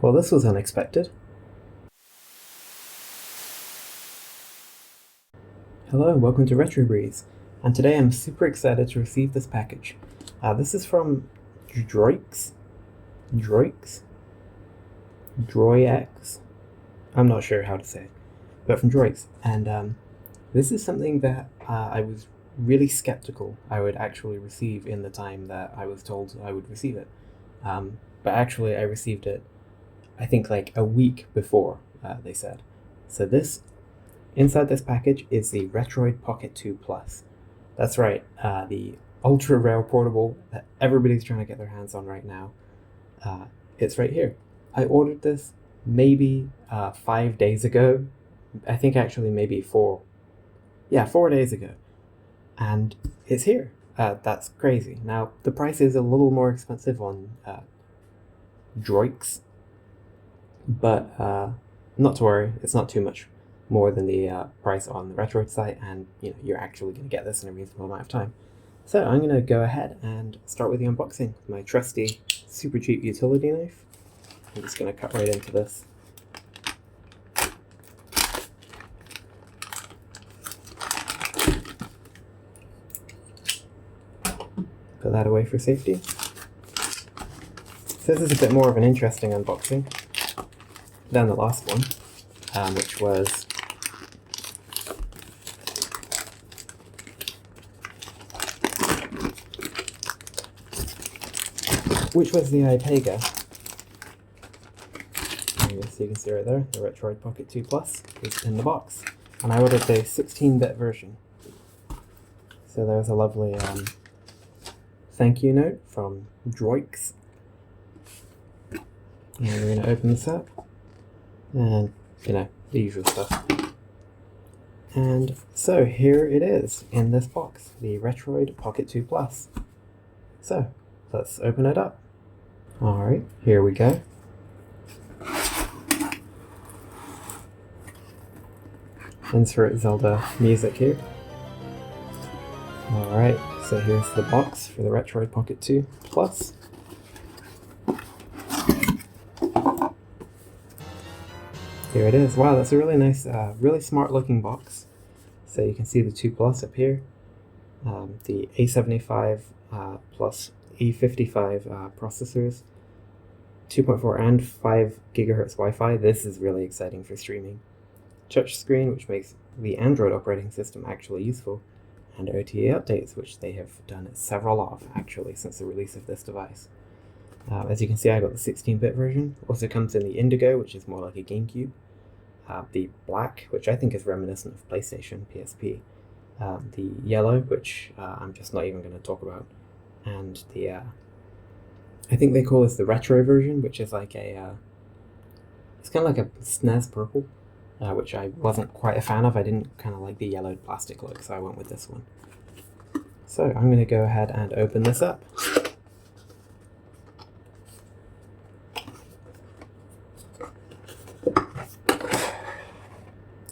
Well, this was unexpected. Hello and welcome to RetroBreeze, and today I'm super excited to receive this package. This is from Droix? I'm not sure how to say it, but from Droix. And this is something that I was really skeptical I would actually receive in the time that I was told I would receive it. But actually I received it, I think like a week before they said. So inside this package is the Retroid Pocket 2 Plus. That's right, the ultra rare portable that everybody's trying to get their hands on right now. It's right here. I ordered this maybe 5 days ago. I think actually maybe 4 days ago. And it's here. That's crazy. Now, the price is a little more expensive on Droix, but not to worry, it's not too much more than the price on the Retroid site, and you're actually going to get this in a reasonable amount of time. So I'm going to go ahead and start with the unboxing with my trusty, super cheap utility knife. I'm just going to cut right into this. Put that away for safety. So this is a bit more of an interesting unboxing than the last one, which was the Ipega. So you can see right there, the Retroid Pocket 2 Plus is in the box. And I ordered the 16-bit version. So there's a lovely thank you note from Droix. And we're going to open this up. And, the usual stuff. And so here it is in this box, the Retroid Pocket 2 Plus. So let's open it up. Alright, here we go. Insert Zelda music here. Alright, so here's the box for the Retroid Pocket 2 Plus. Here it is. Wow, that's a really nice, really smart looking box. So you can see the 2 Plus up here. The A75 plus E55 processors. 2.4 and 5 gigahertz Wi-Fi. This is really exciting for streaming. Touchscreen, which makes the Android operating system actually useful. And OTA updates, which they have done several of actually since the release of this device. As you can see, I got the 16-bit version. Also comes in the Indigo, which is more like a GameCube. The Black, which I think is reminiscent of PlayStation, PSP. The Yellow, which I'm just not even going to talk about. And the, I think they call this the Retro version, which is like a, it's kind of like a SNES Purple. Which I wasn't quite a fan of. I didn't kind of like the yellowed plastic look, so I went with this one. So I'm going to go ahead and open this up.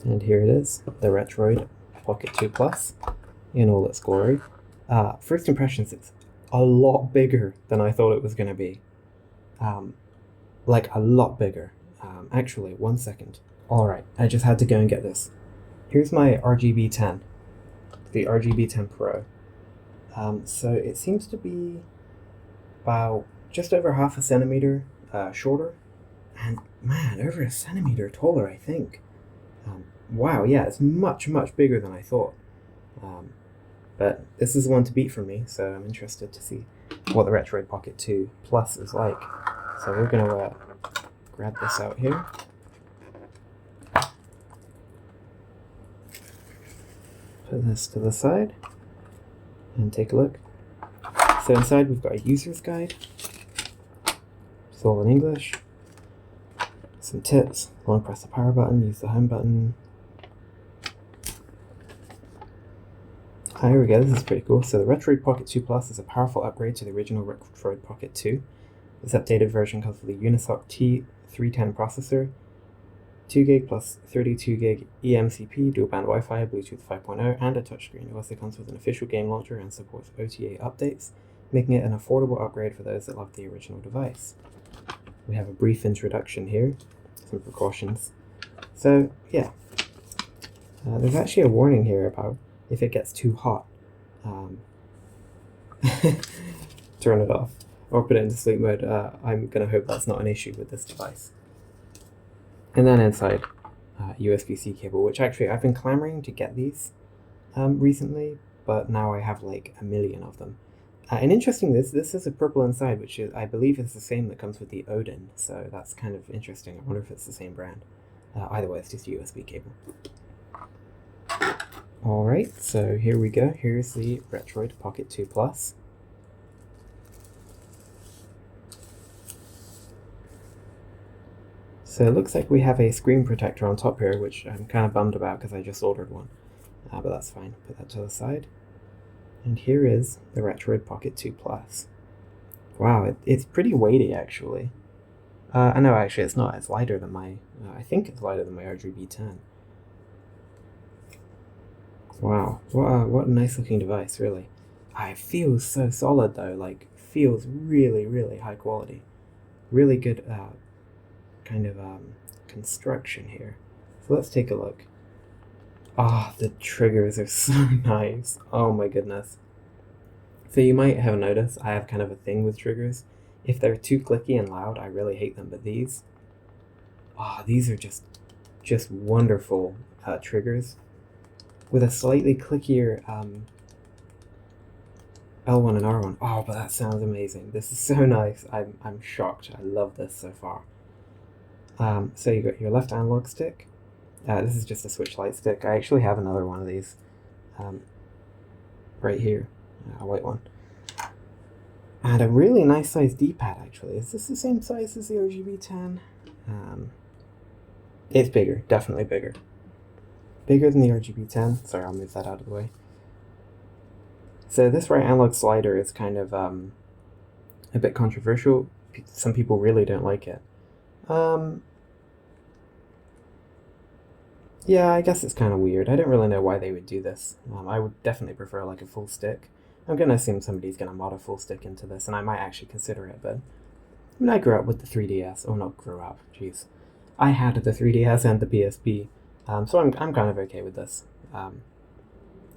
And here it is, the Retroid Pocket 2 Plus in all its glory. First impressions, it's a lot bigger than I thought it was going to be. Like a lot bigger. Actually, one second. Alright, I just had to go and get this. Here's my RGB 10, the RGB 10 Pro. So it seems to be about just over half a centimeter shorter, and man, over a centimeter taller, I think. Wow, yeah, it's much, much bigger than I thought. But this is the one to beat for me, so I'm interested to see what the Retroid Pocket 2 Plus is like. So we're going to grab this out here. Put this to the side and take a look. So inside we've got a user's guide. It's all in English. Some tips. Long press the power button, use the home button. Here we go, this is pretty cool. So the Retroid Pocket 2 Plus is a powerful upgrade to the original Retroid Pocket 2. This updated version comes with a Unisoc T310 processor, 2GB plus 32GB eMCP, dual band Wi-Fi, Bluetooth 5.0, and a touchscreen. It also comes with an official game launcher and supports OTA updates, making it an affordable upgrade for those that love the original device. We have a brief introduction here, some precautions. So yeah, there's actually a warning here about if it gets too hot, turn it off or put it into sleep mode. I'm gonna hope that's not an issue with this device. And then inside, USB-C cable, which actually I've been clamoring to get these recently, but now I have like a million of them. And interesting, this is a purple inside, which is, I believe is the same that comes with the Odin, so that's kind of interesting. I wonder if it's the same brand. Either way, it's just a USB cable. Alright, so here we go. Here's the Retroid Pocket 2 Plus. So it looks like we have a screen protector on top here, which I'm kind of bummed about because I just ordered one. But that's fine. Put that to the side. And here is the Retroid Pocket 2 Plus. Wow, it's pretty weighty actually. I know actually it's not. It's lighter than my, I think it's lighter than my RGB 10. Wow, what a nice looking device, really. It feels so solid though, like feels really, really high quality. Really good kind of construction here. So let's take a look. The triggers are so nice. Oh my goodness. So you might have noticed I have kind of a thing with triggers. If they're too clicky and loud, I really hate them, but these are just wonderful triggers with a slightly clickier L1 and R1. Oh, but that sounds amazing. This is so nice. I'm shocked. I love this so far. So you got your left analog stick. This is just a switch light stick. I actually have another one of these right here, a white one. And a really nice size D-pad actually. Is this the same size as the RGB 10? It's bigger, definitely bigger. Bigger than the RGB 10. Sorry, I'll move that out of the way. So this right analog slider is kind of a bit controversial. Some people really don't like it. Yeah, I guess it's kind of weird. I don't really know why they would do this. I would definitely prefer like a full stick. I'm gonna assume somebody's gonna mod a full stick into this, and I might actually consider it, but I mean, I grew up with the 3DS. Oh, not grew up, jeez. I had the 3DS and the PSP, so I'm kind of okay with this. I'm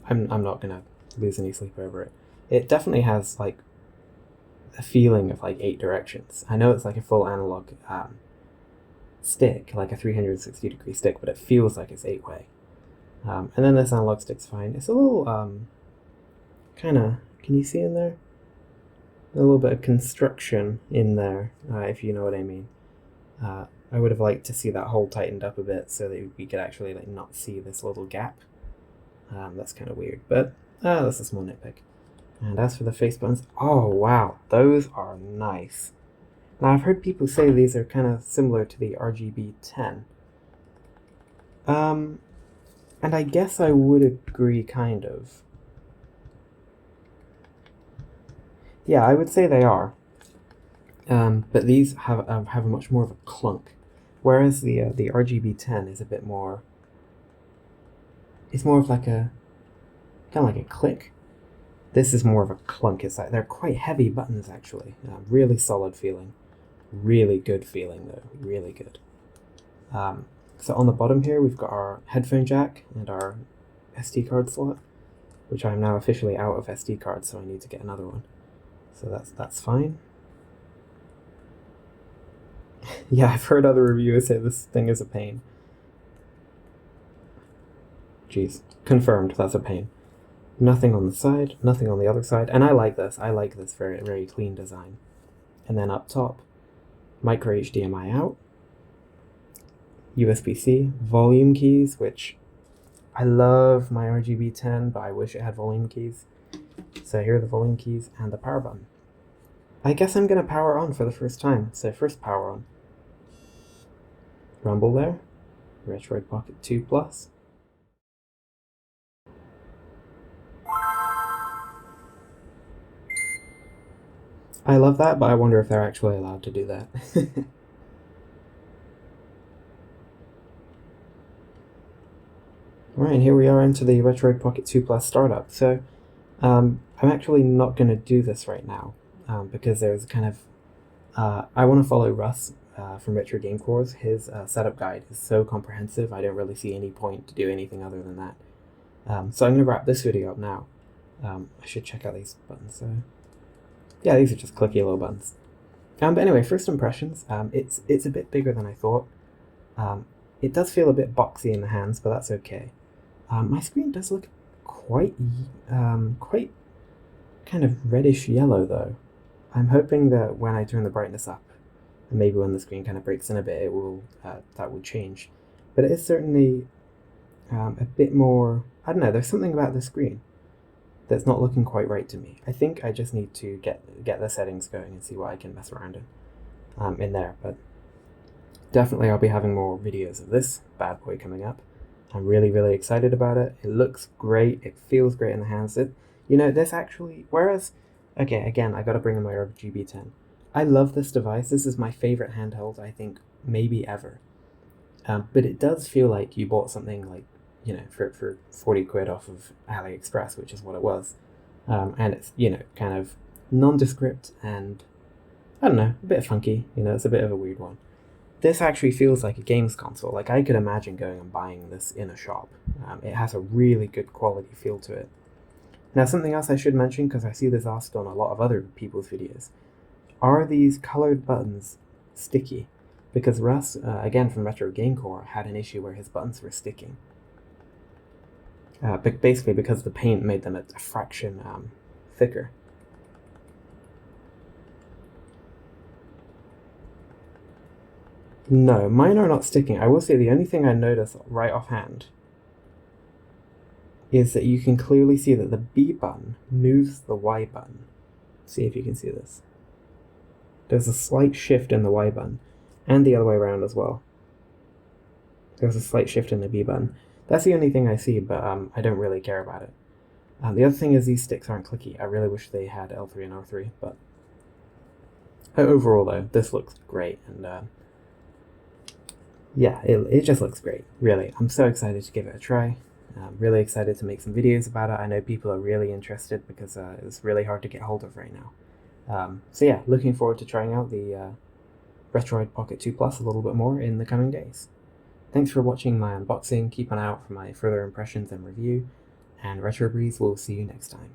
not gonna lose any sleep over it. It definitely has like a feeling of like 8 directions. I know it's like a full analog stick, like a 360-degree stick, but it feels like it's 8-way. And then this analog stick's fine. It's a little kind of, can you see in there? A little bit of construction in there, if you know what I mean. I would have liked to see that hole tightened up a bit so that we could actually like not see this little gap. That's kind of weird, but that's a small nitpick. And as for the face buttons, oh wow, those are nice. Now I've heard people say these are kind of similar to the RGB 10. And I guess I would agree, kind of. Yeah, I would say they are. But these have a much more of a clunk, whereas the RGB 10 is a bit more. It's more of like a kind of like a click. This is more of a clunk. It's like they're quite heavy buttons actually. Really solid feeling, really good feeling though. Really good. So on the bottom here we've got our headphone jack and our SD card slot, which I'm now officially out of SD cards, so I need to get another one. So that's fine. Yeah, I've heard other reviewers say this thing is a pain. Jeez, confirmed, that's a pain. Nothing on the side, nothing on the other side, and I like this. I like this very, very clean design. And then up top, micro HDMI out, USB-C, volume keys, which I love my RGB 10, but I wish it had volume keys. So here are the volume keys and the power button. I guess I'm going to power on for the first time. So first power on. Rumble there. Retroid Pocket 2 Plus. I love that, but I wonder if they're actually allowed to do that. Alright, here we are into the Retroid Pocket 2 Plus startup. So I'm actually not going to do this right now because there's kind of I want to follow Russ from Retro Game Cores, his setup guide is so comprehensive, I don't really see any point to do anything other than that. So I'm going to wrap this video up now. I should check out these buttons. So yeah, these are just clicky little buttons. But anyway, first impressions. It's a bit bigger than I thought. It does feel a bit boxy in the hands, but that's okay. My screen does look quite kind of reddish yellow though. I'm hoping that when I turn the brightness up, and maybe when the screen kind of breaks in a bit, it will that will change. But it is certainly a bit more. I don't know. There's something about the screen that's not looking quite right to me. I think I just need to get the settings going and see what I can mess around in there. But definitely I'll be having more videos of this bad boy coming up. I'm really excited about it. It looks great. It feels great in the hands. This actually, whereas, okay, again, I gotta bring in my RetroBreeze 10. I love this device. This is my favorite handheld, I think, maybe ever. But it does feel like you bought something like, for 40 quid off of AliExpress, which is what it was. And it's, kind of nondescript and, I don't know, a bit funky. It's a bit of a weird one. This actually feels like a games console. Like, I could imagine going and buying this in a shop. It has a really good quality feel to it. Now, something else I should mention, because I see this asked on a lot of other people's videos. Are these colored buttons sticky? Because Russ, again from Retro Game Core, had an issue where his buttons were sticking. But basically because the paint made them a fraction thicker. No, mine are not sticking. I will say the only thing I notice right offhand is that you can clearly see that the B button moves the Y button. See if you can see this. There's a slight shift in the Y button, and the other way around as well. There's a slight shift in the B button. That's the only thing I see, but I don't really care about it. The other thing is these sticks aren't clicky. I really wish they had L3 and R3, but overall though, this looks great, and yeah, it just looks great, really. I'm so excited to give it a try. I'm really excited to make some videos about it. I know people are really interested because it's really hard to get hold of right now. So yeah, looking forward to trying out the Retroid Pocket 2 Plus a little bit more in the coming days. Thanks for watching my unboxing. Keep an eye out for my further impressions and review, and RetroBreeze will see you next time.